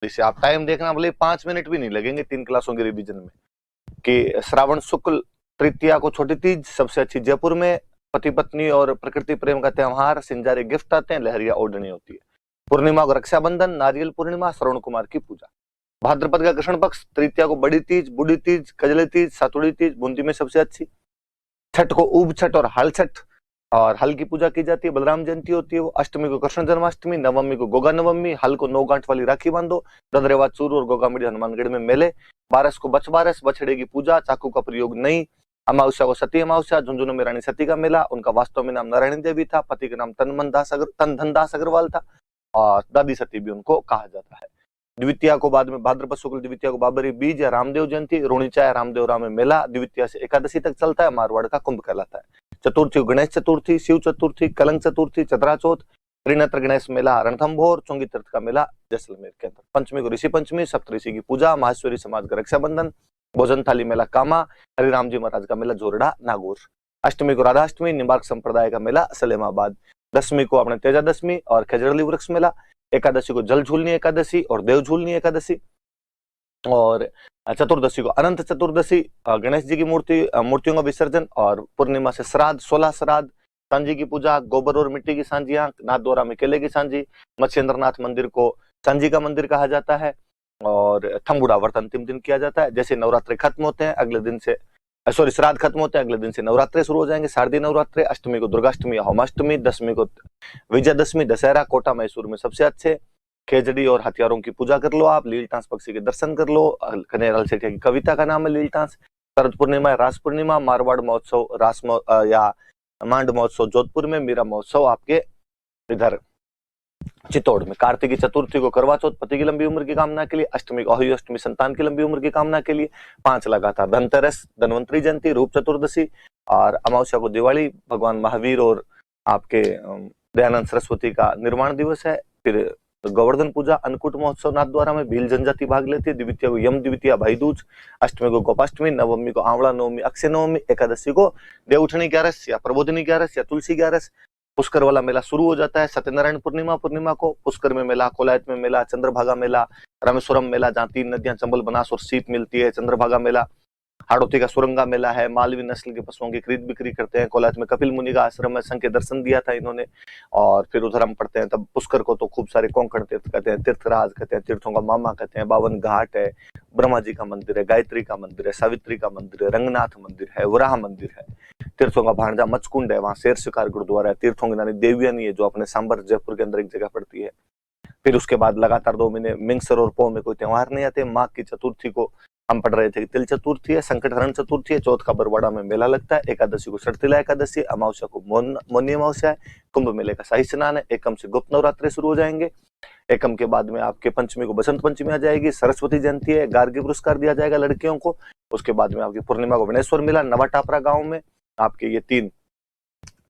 जैसे आप टाइम देखना, भले 5 मिनट भी नहीं लगेंगे 3 क्लासों के रिवीजन में, कि श्रावण शुक्ल तृतीया को छोटी तीज सबसे अच्छी जयपुर में, पति पत्नी और प्रकृति प्रेम का त्योहार, सिंजारे गिफ्ट आते हैं, लहरिया ओढ़नी होती है। पूर्णिमा को रक्षाबंधन, नारियल पूर्णिमा, श्रवण कुमार की पूजा। भाद्रपद का कृष्ण पक्ष, तृतीया को बड़ी तीज, बूढ़ी तीज, कजली तीज, सातुड़ी तीज बूंदी में सबसे अच्छी। छठ को ऊब छठ और हल छठ और हल की पूजा की जाती है, बलराम जयंती होती है वो। अष्टमी को कृष्ण जन्माष्टमी, नवमी को गोगा नवमी, हल को 9 गांठ वाली राखी बांधो, ददरेवा चूरू और गोगा मिडी हनुमानगढ़ में मेले। बारस को बछ बारस, बछड़े की पूजा, चाकू का प्रयोग नहीं। अमावस्या को सती अमावस्या, झुंझुनू में रानी सती का मेला, उनका वास्तव में नाम नारायणी देवी था, पति का नाम तन धन दास अग्रवाल था और दादी सती भी उनको कहा जाता है। द्वितीया को बाद में भाद्रपद शुक्ल द्वितीया को बाबरी बीज या रामदेव जयंती, रोणीचा या रामदेव राम में मेला, द्वितीया से एकादशी तक चलता है, मारवाड़ का कुंभ कहलाता है। चतुर्थी को गणेश चतुर्थी, शिव चतुर्थी, कलंक चतुर्थी, चतरा चौथ, त्रिनेत्र गणेश मेला रणथंभौर, चुंगी तीर्थ का मेला जैसलमेर के अंदर। पंचमी को ऋषि पंचमी, सप्तऋषि की पूजा, माहेश्वरी समाज का रक्षाबंधन, भोजन थाली मेला कामा, हरिराम जी महाराज का मेला जोरडा नागौर। अष्टमी को राधाष्टमी, निम्बार्क संप्रदाय का मेला सलेमाबाद। दसवीं को अपने तेजादशमी और खजरली वृक्ष मेला। एकादशी को जल झूलनी एकादशी और देव झूलनी एकादशी। और चतुर्दशी को अनंत चतुर्दशी, गणेश जी की मूर्तियों का विसर्जन। और पूर्णिमा से श्राद्ध, 16 श्राद्ध, सांझी की पूजा, गोबर और मिट्टी की सांझियां, नाथद्वारा में केले की सांझी। मत्स्येंद्रनाथ मंदिर को सांझी का मंदिर कहा जाता है। और थम्बुड़ा व्रत अंतिम दिन किया जाता है। जैसे नवरात्रे खत्म होते हैं अगले दिन से, सॉरी श्राद्ध खत्म होते हैं अगले दिन से नवरात्रे शुरू हो जाएंगे, शारदीय नवरात्रे। अष्टमी को दुर्गाष्टमी या होमाष्टमी, दसवीं को विजयदशमी दशहरा, कोटा मैसूर में सबसे अच्छे। खेजड़ी और हथियारों की पूजा कर लो आप, लीलटांस पक्षी के दर्शन कर लो, कन्हैयालाल सेठिया की कविता का नाम है लीलटांस। शरद पूर्णिमा, रास पूर्णिमा, मारवाड़ महोत्सव या मांड महोत्सव जोधपुर में, मीरा महोत्सव आपके इधर चित्तौड़ में। कार्तिकी चतुर्थी को करवा चौथ, पति की लंबी उम्र की कामना के लिए। अष्टमी को अहोई अष्टमी, संतान की लंबी उम्र की कामना के लिए। 5 लगातार धनतेरस, धनवंतरी जयंती, रूप चतुर्दशी। और अमावस्या को दिवाली, भगवान महावीर और आपके दयानंद सरस्वती का निर्माण दिवस है। फिर गोवर्धन पूजा, अन्नकूट महोत्सव नाथद्वारा में भील जनजाति भाग लेती है। द्वितीय को यम द्वितीया भाई दूज। अष्टमी को गोपाष्टमी, नवमी को आंवला नवमी अक्षय नवमी। एकादशी को देवउठनी ग्यारस या प्रबोधिनी ग्यारस या तुलसी ग्यारस। पुष्कर वाला मेला शुरू हो जाता है सत्यनारायण पूर्णिमा को। पुष्कर में मेला, कोलायत में मेला, चंद्रभागा मेला, रामेश्वरम मेला जहाँ 3 नदियां चंबल बनास और सीप मिलती है, चंद्रभागा मेला। हाड़ौती का सुरंगा मेला है, मालवी नस्ल के पशुओं की खरीद बिक्री करते हैं। कोलायत में कपिल मुनि का आश्रम है, संघ के दर्शन दिया था इन्होंने। और फिर उधर हम पढ़ते हैं तब पुष्कर को तो खूब सारे कोंकण तीर्थ कहते हैं, तीर्थराज कहते हैं, तीर्थों का मामा कहते हैं। 52 घाट है, ब्रह्मा जी का मंदिर है, गायत्री का मंदिर है, सावित्री का मंदिर है, रंगनाथ मंदिर है, वराह मंदिर है। तीर्थों का भांजा मचकुंड है, वहां शेर शिकार गुरुद्वारा है। तीर्थों की नानी देवयानी है जो अपने सांबर जयपुर के अंदर एक जगह पड़ती है। फिर उसके बाद लगातार 2 महीने मिंगसर और पौ में कोई त्योहार नहीं आते। माघ की चतुर्थी को हम पढ़ रहे थे कि तिल चतुर्थी है, संकट हरण चतुर्थी है। चौथ का बरवाड़ा में मेला लगता है। एकादशी को शर्तिला एकादशी, अमावस्या को मौनी अमावस्या है। कुंभ मेले का शाही स्नान है। एकम से गुप्त नवरात्रे शुरू हो जाएंगे। एकम के बाद में आपके पंचमी को बसंत पंचमी आ जाएगी। सरस्वती जयंती है, गार्गी पुरस्कार दिया जाएगा लड़कियों को। उसके बाद में आपकी पूर्णिमा को गणेश्वर मेला नवा टापरा गाँव में। आपके ये 3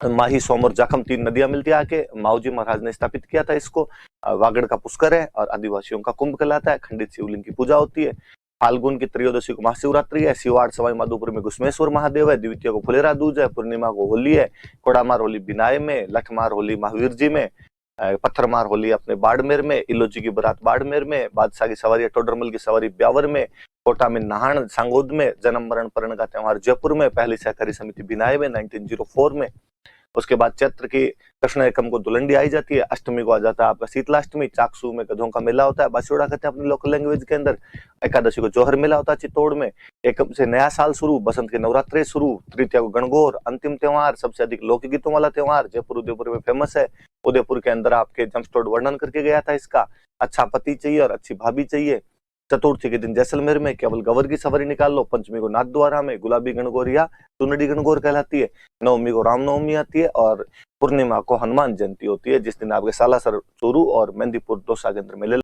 माही, सोम और जाखम 3 नदियां मिलती है आके। माऊजी महाराज ने स्थापित किया था इसको। वागड़ का पुष्कर है और आदिवासियों का कुंभ कहलाता है। खंडित शिवलिंग की पूजा होती है। फाल्गुन की त्रयोदशी को महाशिवरात्रि है। शिवाड़ सवाई माधोपुर में घुसमेश्वर महादेव है। द्वितीय को फुलेरा दूज है। पूर्णिमा को होली है। कोड़ामार होली बिनाए में, लठमार होली महावीर जी में, पत्थरमार होली अपने बाड़मेर में, इलोजी की बारात बाड़मेर में, बादशाह की सवारी टोडरमल की सवारी ब्यावर में, कोटा में नहान सांगोद में, जन्म मरण परण का त्योहार जयपुर में, पहली सहकारी समिति बिनाए में 1904 में। उसके बाद चैत्र की कृष्ण एकम को दुलंडी आई जाती है। अष्टमी को आ जाता है आपका शीतलाष्टमी। चाकसू में गधों का मेला होता है, बासियोड़ा कहते हैं अपनी लोकल लैंग्वेज के अंदर। एकादशी को जोहर मेला होता है चित्तौड़ में। एकम से नया साल शुरू, बसंत के नवरात्रे शुरू। तृतीया को गणगौर, अंतिम त्योहार, सबसे अधिक लोकगीतों वाला त्योहार। जयपुर उदयपुर में फेमस है। उदयपुर के अंदर आपके जमस्टोड वर्णन करके गया था इसका। अच्छा पति चाहिए और अच्छी भाभी चाहिए। चतुर्थी के दिन जैसलमेर में केवल गवर की सवारी निकाल लो। पंचमी को नाथद्वारा में गुलाबी गणगौर या चुनड़ी गणगौर कहलाती है। नवमी को रामनवमी आती है और पूर्णिमा को हनुमान जयंती होती है, जिस दिन आपके सालासर चूरू और मेहंदीपुर दौसा के अंदर मेले